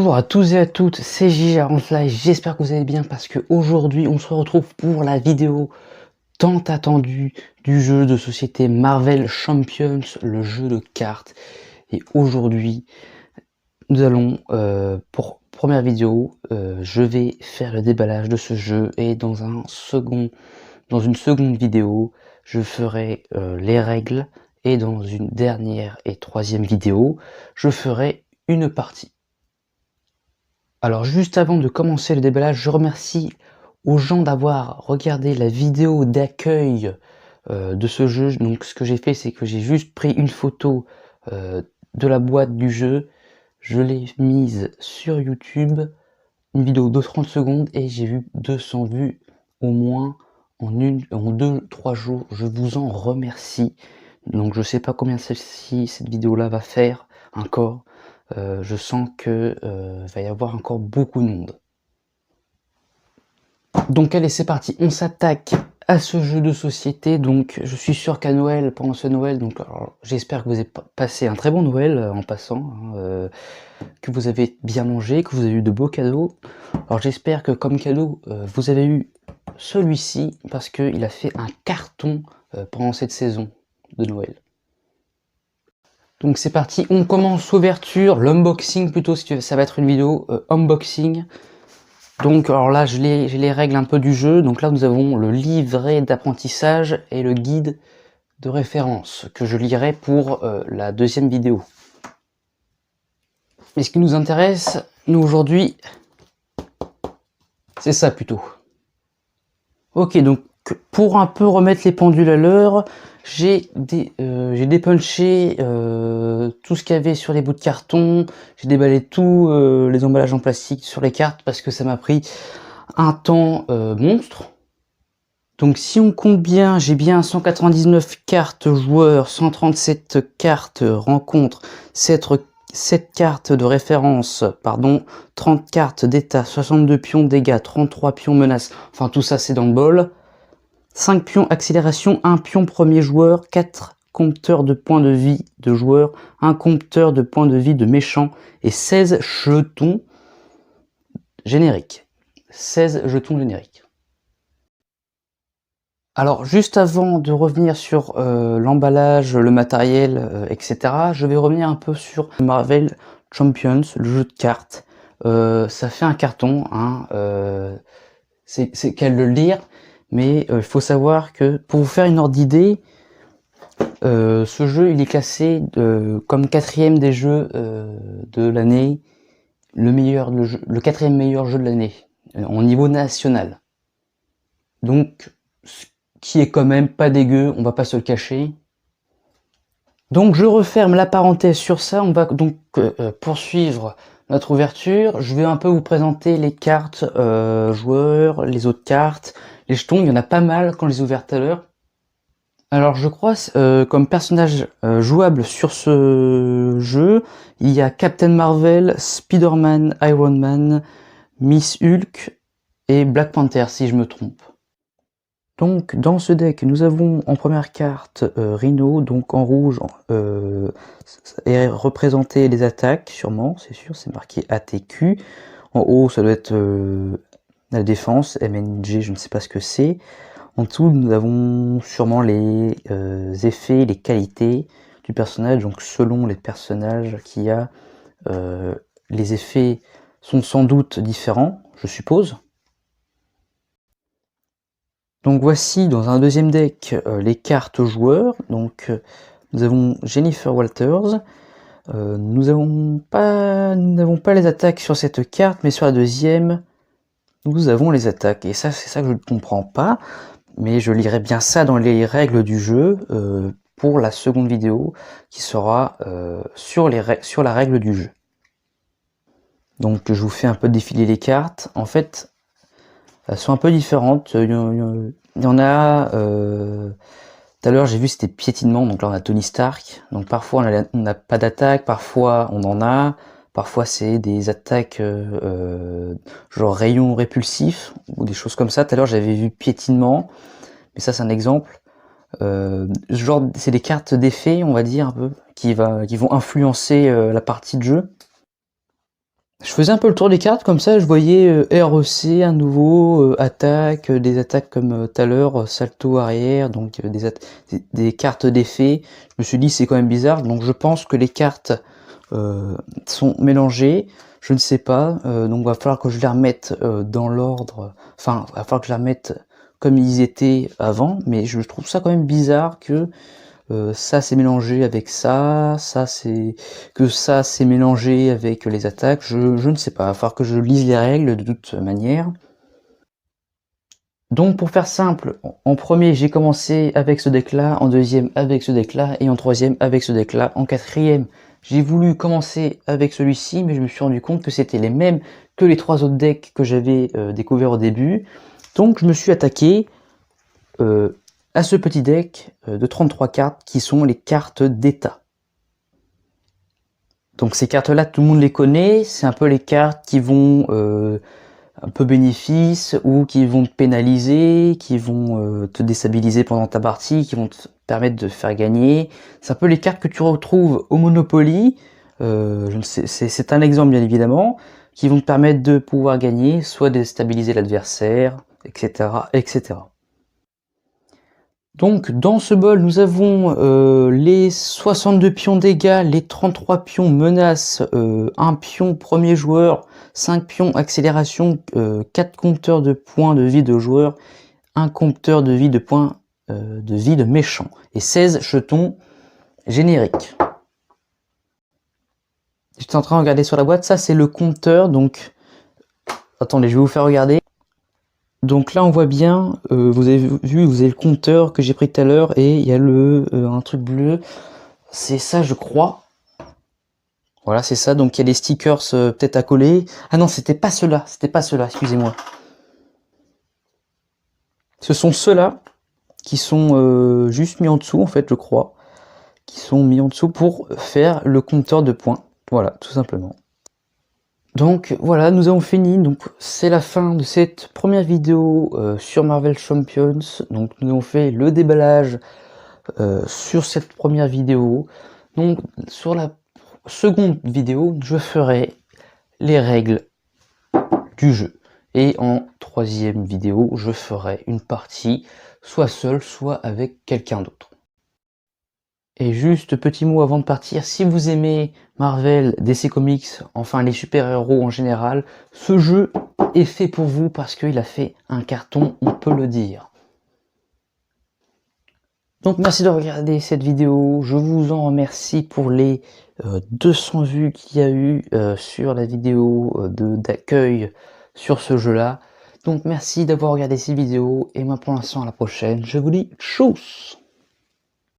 Bonjour à tous et à toutes, c'est JJ40Live, j'espère que vous allez bien parce que aujourd'hui on se retrouve pour la vidéo tant attendue du jeu de société Marvel Champions, le jeu de cartes. Et aujourd'hui nous allons, pour première vidéo, je vais faire le déballage de ce jeu et dans une seconde vidéo, je ferai les règles et dans une dernière et troisième vidéo, je ferai une partie. Alors juste avant de commencer le déballage, je remercie aux gens d'avoir regardé la vidéo d'accueil de ce jeu. Donc ce que j'ai fait, c'est que j'ai juste pris une photo de la boîte du jeu, je l'ai mise sur YouTube, une vidéo de 30 secondes et j'ai eu 200 vues au moins en 2-3 jours. Je vous en remercie. Donc je sais pas combien cette vidéo là va faire encore. Je sens que va y avoir encore beaucoup de monde. Donc allez, c'est parti, on s'attaque à ce jeu de société. Donc je suis sûr qu'à Noël, pendant ce Noël, donc j'espère que vous avez passé un très bon Noël en passant, hein, que vous avez bien mangé, que vous avez eu de beaux cadeaux. Alors j'espère que comme cadeau, vous avez eu celui-ci, parce qu'il a fait un carton pendant cette saison de Noël. Donc c'est parti, on commence l'ouverture, l'unboxing plutôt, si ça va être une vidéo unboxing. Donc alors là j'ai les règles un peu du jeu. Donc là nous avons le livret d'apprentissage et le guide de référence que je lirai pour la deuxième vidéo. Mais ce qui nous intéresse, nous aujourd'hui, c'est ça plutôt. Ok, donc pour un peu remettre les pendules à l'heure, j'ai dépunché tout ce qu'il y avait sur les bouts de carton, j'ai déballé tous les emballages en plastique sur les cartes parce que ça m'a pris un temps monstre. Donc si on compte bien, j'ai bien 199 cartes joueurs, 137 cartes rencontres, 7 cartes de référence, pardon, 30 cartes d'état, 62 pions dégâts, 33 pions menaces, enfin tout ça c'est dans le bol. 5 pions accélération, 1 pion premier joueur, 4 compteurs de points de vie de joueurs, 1 compteur de points de vie de méchants et 16 jetons génériques. 16 jetons génériques. Alors juste avant de revenir sur l'emballage, le matériel, etc., je vais revenir un peu sur Marvel Champions, le jeu de cartes. Ça fait un carton, hein, c'est qu'à le lire, mais il faut savoir que pour vous faire une ordre d'idée, ce jeu il est classé comme 4e des jeux de l'année, le 4e meilleur jeu de l'année, au niveau national. Donc qui est quand même pas dégueu, on va pas se le cacher. Donc je referme la parenthèse sur ça, on va donc poursuivre notre ouverture. Je vais un peu vous présenter les cartes joueurs, les autres cartes, les jetons, il y en a pas mal quand je les ai ouvertes tout à l'heure. Alors je crois comme personnage jouable sur ce jeu, il y a Captain Marvel, Spider-Man, Iron Man, Miss Hulk et Black Panther si je me trompe. Donc dans ce deck, nous avons en première carte Rhino, donc en rouge, et représenter les attaques, sûrement, c'est sûr, c'est marqué ATQ. En haut, ça doit être la défense, MNG, je ne sais pas ce que c'est. En dessous, nous avons sûrement les effets, les qualités du personnage, donc selon les personnages qu'il y a, les effets sont sans doute différents, je suppose. Donc voici dans un deuxième deck les cartes joueurs. Donc nous avons Jennifer Walters. Nous n'avons pas les attaques sur cette carte, mais sur la deuxième, nous avons les attaques. Et ça, c'est ça que je ne comprends pas. Mais je lirai bien ça dans les règles du jeu pour la seconde vidéo qui sera sur la règle du jeu. Donc je vous fais un peu défiler les cartes. En fait, elles sont un peu différentes. Il y en a... tout à l'heure, j'ai vu c'était piétinement. Donc là, on a Tony Stark. Donc parfois, on n'a pas d'attaque. Parfois, on en a. Parfois, c'est des attaques genre rayon répulsif ou des choses comme ça. Tout à l'heure, j'avais vu piétinement. Mais ça, c'est un exemple. Genre, c'est des cartes d'effet, on va dire, un peu, qui vont influencer la partie de jeu. Je faisais un peu le tour des cartes, comme ça je voyais REC, un nouveau, attaque, des attaques comme tout à l'heure, salto arrière, donc des cartes d'effet. Je me suis dit c'est quand même bizarre, donc je pense que les cartes sont mélangées, je ne sais pas, donc va falloir que je les remette dans l'ordre, enfin va falloir que je les remette comme ils étaient avant, mais je trouve ça quand même bizarre que ça c'est mélangé avec ça, ça c'est mélangé avec les attaques, je ne sais pas, il va falloir que je lise les règles de toute manière. Donc pour faire simple, en premier j'ai commencé avec ce deck là, en deuxième avec ce deck là, et en troisième avec ce deck là, en quatrième j'ai voulu commencer avec celui-ci, mais je me suis rendu compte que c'était les mêmes que les trois autres decks que j'avais découvert au début, donc je me suis attaqué à ce petit deck de 33 cartes qui sont les cartes d'état. Donc ces cartes-là, tout le monde les connaît, c'est un peu les cartes qui vont un peu bénéfice ou qui vont te pénaliser, qui vont te déstabiliser pendant ta partie, qui vont te permettre de faire gagner. C'est un peu les cartes que tu retrouves au Monopoly, c'est un exemple bien évidemment, qui vont te permettre de pouvoir gagner, soit déstabiliser l'adversaire, etc., etc. Donc dans ce bol, nous avons les 62 pions dégâts, les 33 pions menaces, 1 pion premier joueur, 5 pions accélération, 4 compteurs de points de vie de joueur, 1 compteur de vie de points de vie de méchant, et 16 jetons génériques. J'étais en train de regarder sur la boîte, ça c'est le compteur, donc attendez, je vais vous faire regarder. Donc là on voit bien, vous avez vu, vous avez le compteur que j'ai pris tout à l'heure et il y a un truc bleu, c'est ça je crois. Voilà c'est ça, donc il y a des stickers peut-être à coller. Ah non c'était pas ceux-là, excusez-moi. Ce sont ceux-là qui sont juste mis en dessous en fait je crois, qui sont mis en dessous pour faire le compteur de points. Voilà tout simplement. Donc voilà, nous avons fini, donc c'est la fin de cette première vidéo sur Marvel Champions. Donc nous avons fait le déballage sur cette première vidéo. Donc sur la seconde vidéo, je ferai les règles du jeu. Et en troisième vidéo, je ferai une partie soit seul, soit avec quelqu'un d'autre. Et juste petit mot avant de partir, si vous aimez Marvel, DC Comics, enfin les super-héros en général, ce jeu est fait pour vous parce qu'il a fait un carton, on peut le dire. Donc merci de regarder cette vidéo, je vous en remercie pour les 200 vues qu'il y a eu sur la vidéo d'accueil sur ce jeu-là. Donc merci d'avoir regardé cette vidéo, et moi pour l'instant à la prochaine, je vous dis tchuss!